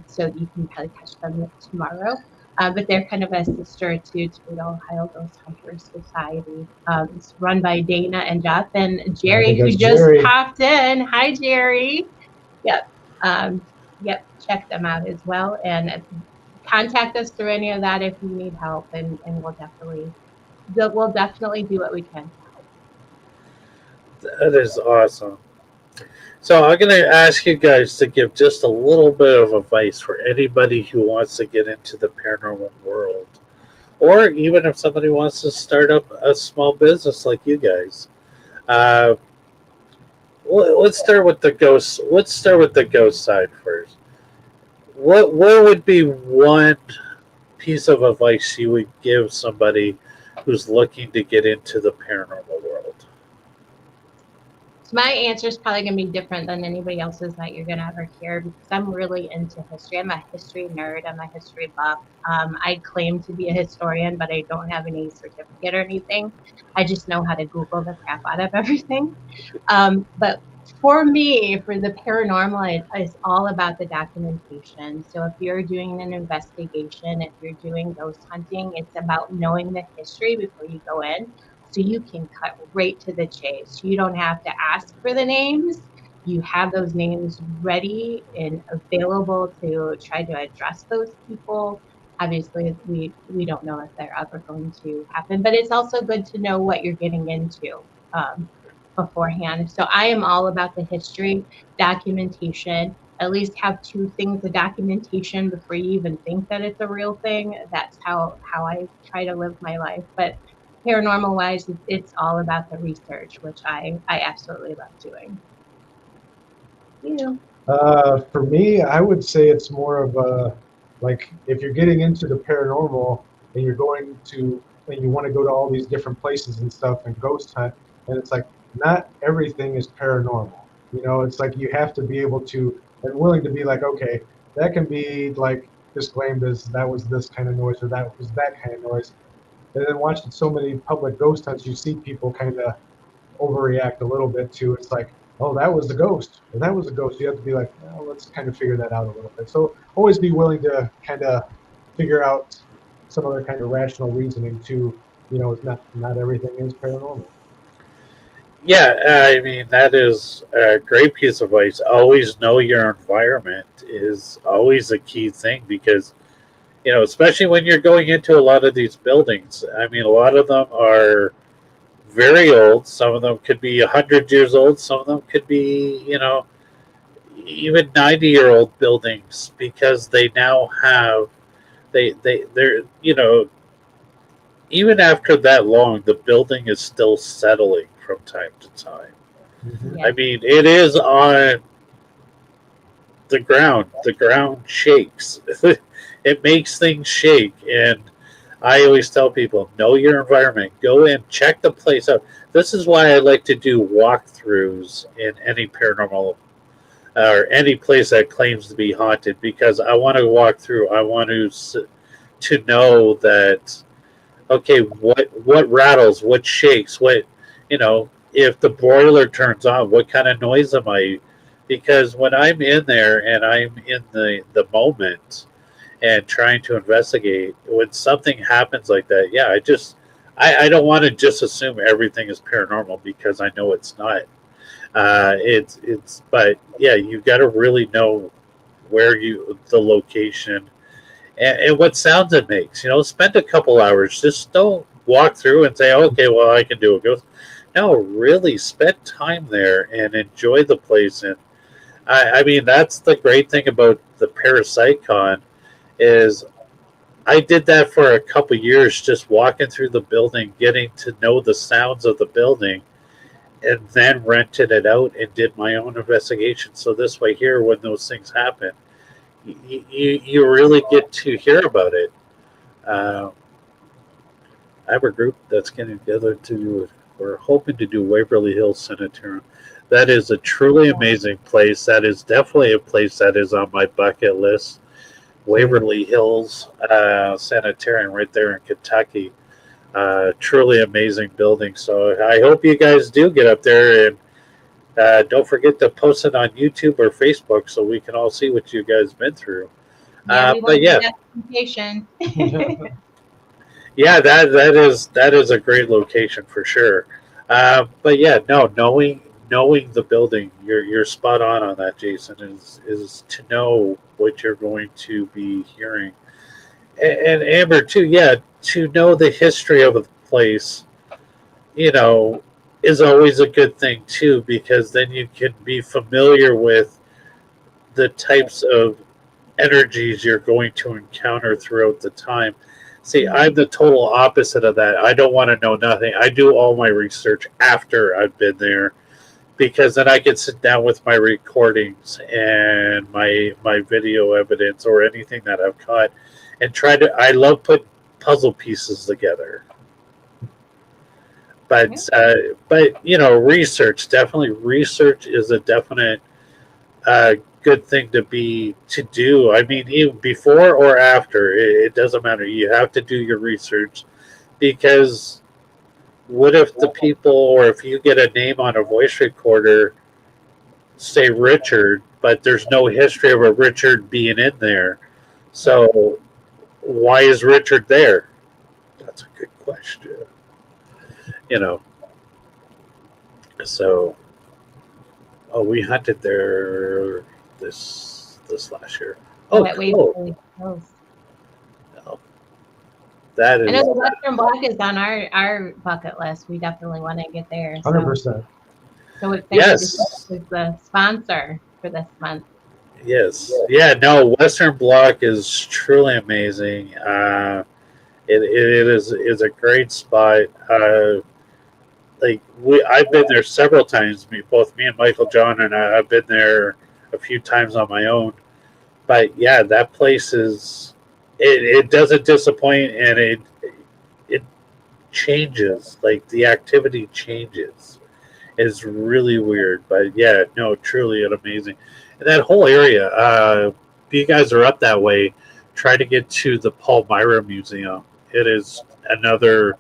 So you can probably catch them tomorrow. But they're kind of a sister to Toledo, Ohio Ghost Hunters Society. It's run by Dana and Jeff and Jerry, who just popped in. Hi, Jerry. Yep. Yep. Check them out as well. And contact us through any of that if you need help. And we'll definitely do what we can. That is awesome. So I'm going to ask you guys to give just a little bit of advice for anybody who wants to get into the paranormal world, or even if somebody wants to start up a small business like you guys. Uh, let's start with the ghost. Let's start with the ghost side first. What would be one piece of advice you would give somebody who's looking to get into the paranormal world? So my answer is probably going to be different than anybody else's that you're going to ever hear, because I'm really into history. I'm a history nerd. I'm a history buff. I claim to be a historian, but I don't have any certificate or anything. I just know how to Google the crap out of everything. But for me, for the paranormal, it's all about the documentation. So if you're doing an investigation, if you're doing ghost hunting, it's about knowing the history before you go in, so you can cut right to the chase. You don't have to ask for the names. You have those names ready and available to try to address those people. Obviously, we don't know if they're ever going to happen, but it's also good to know what you're getting into beforehand. So I am all about the history, documentation. At least have two things of documentation before you even think that it's a real thing. That's how I try to live my life. But paranormal wise, it's all about the research, which I absolutely love doing. You. For me, I would say it's more of a, like, if you're getting into the paranormal and you're going to, and you want to go to all these different places and stuff and ghost hunt, and it's like, not everything is paranormal. You know, it's like you have to be able to, and willing to be like, okay, that can be like disclaimed as that was this kind of noise or that was that kind of noise. And then watching so many public ghost hunts, you see people kind of overreact a little bit to. It's like, oh, that was the ghost, or that was a ghost. You have to be like, well, let's kind of figure that out a little bit. So always be willing to kind of figure out some other kind of rational reasoning to, you know, not everything is paranormal. Yeah, I mean that is a great piece of advice. Always know your environment is always a key thing because especially when you're going into a lot of these buildings. I mean, a lot of them are very old. Some of them could be 100 years old. Some of them could be even 90-year-old buildings because they now have they're even after that long, the building is still settling from time to time. Mm-hmm. Yeah. I mean, it is on the ground. The ground shakes. It makes things shake. And I always tell people, know your environment. Go in, check the place out. This is why I like to do walkthroughs in any paranormal or any place that claims to be haunted because I want to walk through. I want to know that okay, what rattles, what shakes, if the boiler turns on, what kind of noise am I? Because when I'm in there and I'm in the moment and trying to investigate, when something happens like that, yeah, I don't want to just assume everything is paranormal because I know it's not. But yeah, you got to really know the location and what sounds it makes. Spend a couple hours. Just don't walk through and say, okay, well, I can do a ghost. No, really spend time there and enjoy the place. And I mean, that's the great thing about the Parapsychon is I did that for a couple years, just walking through the building, getting to know the sounds of the building, and then rented it out and did my own investigation. So this way, here, when those things happen, you really get to hear about it. Uh, I have a group that's getting together we're hoping to do Waverly Hills Sanitarium. That is a truly amazing place. That is definitely a place that is on my bucket list. Waverly Hills Sanitarium right there in Kentucky. Truly amazing building. So I hope you guys do get up there and don't forget to post it on YouTube or Facebook so we can all see what you guys been through. Yeah, we But want yeah, documentation. yeah, that is a great location for sure. But yeah, no, knowing the building, you're spot on that, Jason. Is to know what you're going to be hearing, and Amber too. Yeah, to know the history of a place, you know, is always a good thing too because then you can be familiar with the types of energies you're going to encounter throughout the time. See, I'm the total opposite of that. I don't want to know nothing. I do all my research after I've been there because then I can sit down with my recordings and my video evidence or anything that I've caught and I love putting puzzle pieces together. But research is a definite good thing to do. I mean, even before or after, it doesn't matter. You have to do your research because what if the people, or if you get a name on a voice recorder, say Richard, but there's no history of a Richard being in there. So why is Richard there? That's a good question. You know. So, we hunted there this last year. Oh, That way cool. really close. Oh, that I is know the Western Block is on our bucket list. We definitely want to get there. 100%. So thank yes. you is the sponsor for this month. Yes. Yeah, no, Western Block is truly amazing. It is a great spot. I've been there several times. Both me and Michael John and I've been there a few times on my own. But yeah, that place is it doesn't disappoint, and it changes. Like the activity changes. It's really weird, but yeah, no, truly an amazing. And that whole area. If you guys are up that way, try to get to the Palmyra Museum. It is another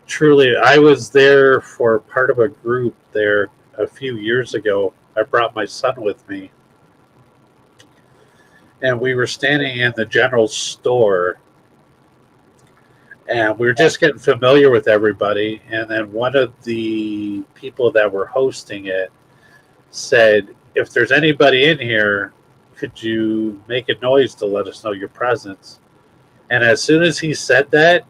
truly. I was there for part of a group there a few years ago. I brought my son with me, and we were standing in the general store, and we were just getting familiar with everybody. And then one of the people that were hosting it said, "If there's anybody in here, could you make a noise to let us know your presence?" And as soon as he said that,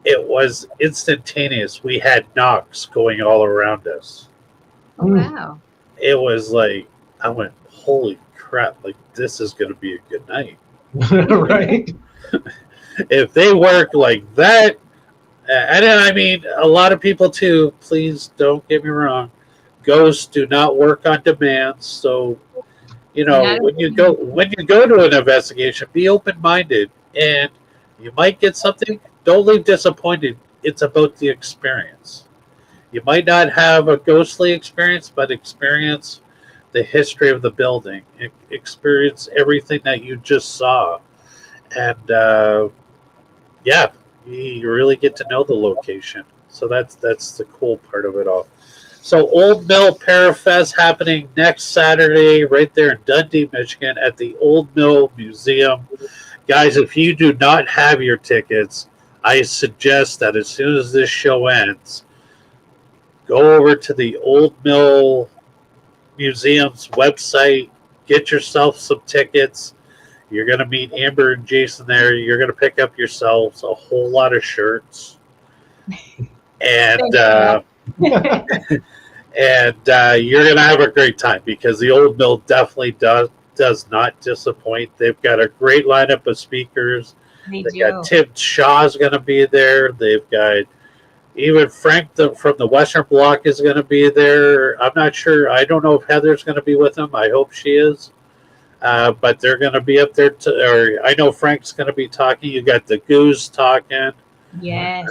it was instantaneous. We had knocks going all around us. Oh, wow. It was like, I went, holy crap, like this is going to be a good night. Right. If they work like that, and I mean, a lot of people too, please don't get me wrong, ghosts do not work on demand. So, when you go to an investigation, be open-minded, and you might get something. Don't leave disappointed. It's about the experience. You might not have a ghostly experience, but experience the history of the building. Experience everything that you just saw, and yeah, you really get to know the location. So that's the cool part of it all. So Old Mill Parafest happening next Saturday right there in Dundee, Michigan at the Old Mill Museum. Guys, if you do not have your tickets, I suggest that as soon as this show ends, go over to the Old Mill Museum's website, get yourself some tickets. You're going to meet Amber and Jason there. You're going to pick up yourselves a whole lot of shirts. And you're going to have a great time because the Old Mill definitely does not disappoint. They've got a great lineup of speakers. They've got Tim Shaw's going to be there. They've got even Frank from the Western Bloc is going to be there. I'm not sure. I don't know if Heather's going to be with them. I hope she is. But they're going to be up there. Or I know Frank's going to be talking. You got the Goose talking. Yes.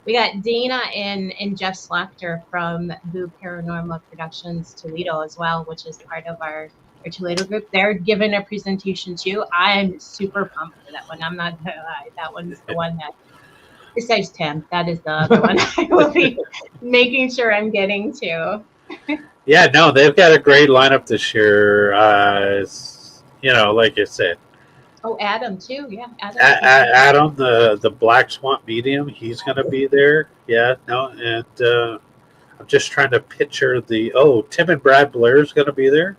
We got Dana and Jeff Slachter from Boo Paranormal Productions Toledo as well, which is part of our Toledo group. They're giving a presentation too. I'm super pumped for that one. I'm not going to lie. That one's the one that, besides Tim, that is the other one I will be making sure I'm getting to. Yeah, no, they've got a great lineup this year. Like I said. Oh, Adam too. Yeah, Adam, the Black Swamp medium, he's going to be there. Yeah, no, and I'm just trying to picture Tim and Brad Blair's going to be there.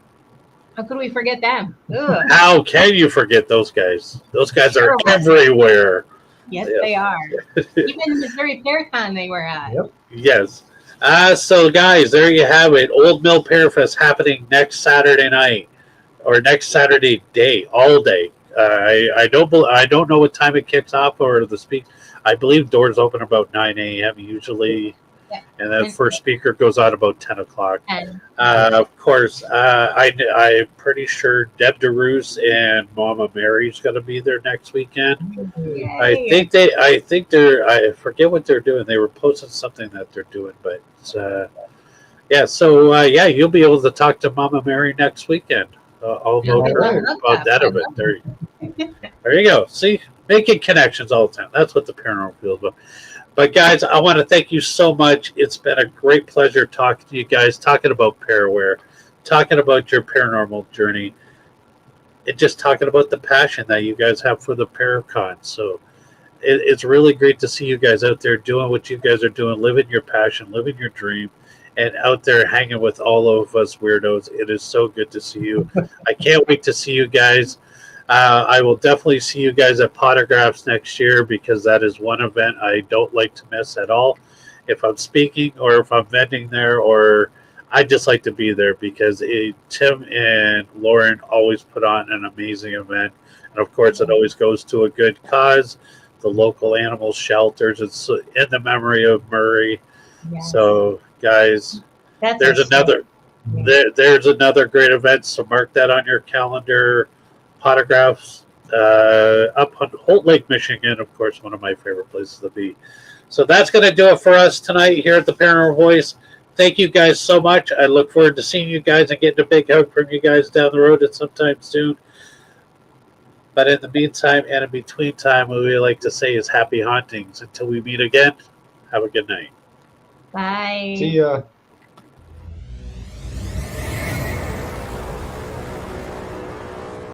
How could we forget them? Ugh. How can you forget those guys? Those guys are everywhere. Yes, they are. Even Missouri Faircon they were at. Yep. Yes. So, guys, there you have it. Old Mill Parafest happening next Saturday night or next Saturday day, all day. I don't know what time it kicks off or the speak. I believe doors open about 9 a.m. usually, and then first speaker goes on about 10 o'clock. Of course, I'm pretty sure Deb DeRoos and Mama Mary's going to be there next weekend. Yay. I think they're. I forget what they're doing. They were posting something that they're doing, but yeah. So you'll be able to talk to Mama Mary next weekend. I'll know about that event. There you go. See, making connections all the time. That's what the paranormal feels about. But guys, I want to thank you so much. It's been a great pleasure talking to you guys, talking about Paraware, talking about your paranormal journey, and just talking about the passion that you guys have for the Paracon. So it's really great to see you guys out there doing what you guys are doing, living your passion, living your dream, and out there hanging with all of us weirdos. It is so good to see you. I can't wait to see you guys. I will definitely see you guys at Potographs next year because that is one event I don't like to miss at all. If I'm speaking or if I'm vending there or I just like to be there because Tim and Lauren always put on an amazing event. And of course, it always goes to a good cause, the local animal shelters. It's in the memory of Murray. Yes. So, guys, That's there's a another there's another great event. So mark that on your calendar. Potographs up on Holt Lake, Michigan. Of course, one of my favorite places to be. So that's going to do it for us tonight here at the Paranormal Voice. Thank you guys so much. I look forward to seeing you guys and getting a big hug from you guys down the road at sometime soon. But in the meantime and in between time, what we like to say is happy hauntings. Until we meet again, have a good night. Bye. See ya.